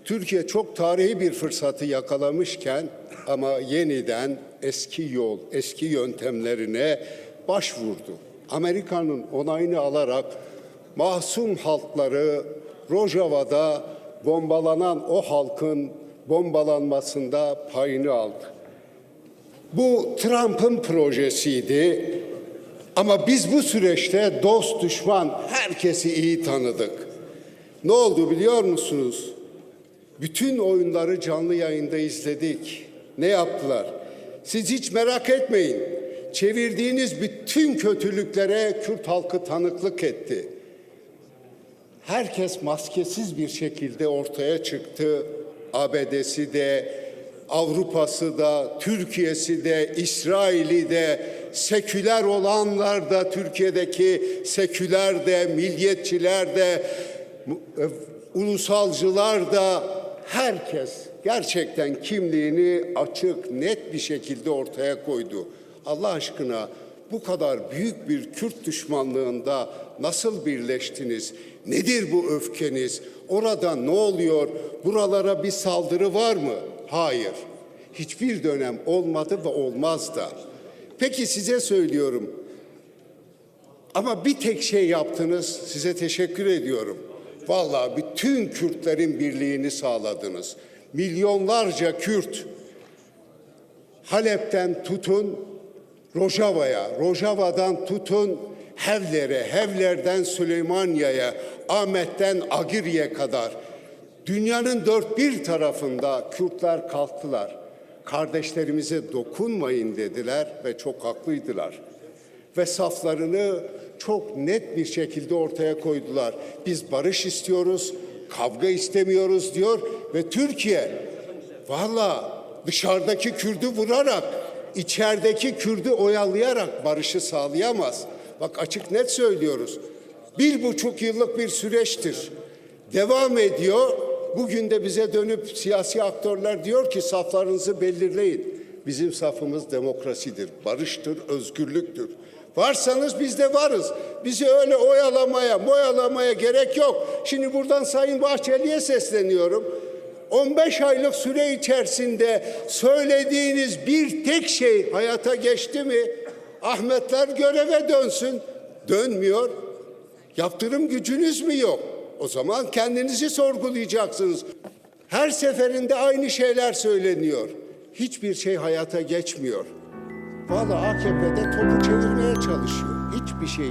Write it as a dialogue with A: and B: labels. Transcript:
A: Türkiye çok tarihi bir fırsatı yakalamışken ama yeniden eski yol, eski yöntemlerine başvurdu. Amerika'nın onayını alarak masum halkları Rojava'da bombalanan o halkın bombalanmasında payını aldı. Bu Trump'ın projesiydi ama biz bu süreçte dost düşman herkesi iyi tanıdık. Ne oldu biliyor musunuz? Bütün oyunları canlı yayında izledik. Ne yaptılar? Siz hiç merak etmeyin. Çevirdiğiniz bütün kötülüklere Kürt halkı tanıklık etti. Herkes maskesiz bir şekilde ortaya çıktı. ABD'si de, Avrupa'sı da, Türkiye'si de, İsrail'i de, seküler olanlar da, Türkiye'deki seküler de, milliyetçiler de, ulusalcılar da, herkes gerçekten kimliğini açık, net bir şekilde ortaya koydu. Allah aşkına bu kadar büyük bir Kürt düşmanlığında nasıl birleştiniz? Nedir bu öfkeniz? Orada ne oluyor? Buralara bir saldırı var mı? Hayır. Hiçbir dönem olmadı ve olmaz da. Peki size söylüyorum. Ama bir tek şey yaptınız. Size teşekkür ediyorum. Vallahi bütün Kürtlerin birliğini sağladınız. Milyonlarca Kürt Halep'ten tutun Rojava'ya, Rojava'dan tutun Hevler'e, Hevler'den Süleymaniye'ye, Ahmet'ten Agir'e kadar dünyanın dört bir tarafında Kürtler kalktılar. Kardeşlerimize dokunmayın dediler ve çok haklıydılar. Ve saflarını çok net bir şekilde ortaya koydular. Biz barış istiyoruz, kavga istemiyoruz diyor ve Türkiye vallahi dışarıdaki Kürt'ü vurarak, içerideki Kürt'ü oyalayarak barışı sağlayamaz. Bak açık net söylüyoruz. 1,5 yıllık bir süreçtir. Devam ediyor. Bugün de bize dönüp siyasi aktörler diyor ki saflarınızı belirleyin. Bizim safımız demokrasidir, barıştır, özgürlüktür. Varsanız biz de varız. Bizi öyle oyalamaya gerek yok. Şimdi buradan Sayın Bahçeli'ye sesleniyorum. 15 aylık süre içerisinde söylediğiniz bir tek şey hayata geçti mi? Ahmetler göreve dönsün. Dönmüyor. Yaptırım gücünüz mü yok? O zaman kendinizi sorgulayacaksınız. Her seferinde aynı şeyler söyleniyor. Hiçbir şey hayata geçmiyor. Vallahi AKP'de topu çevirmeye çalışıyor. Hiçbir şey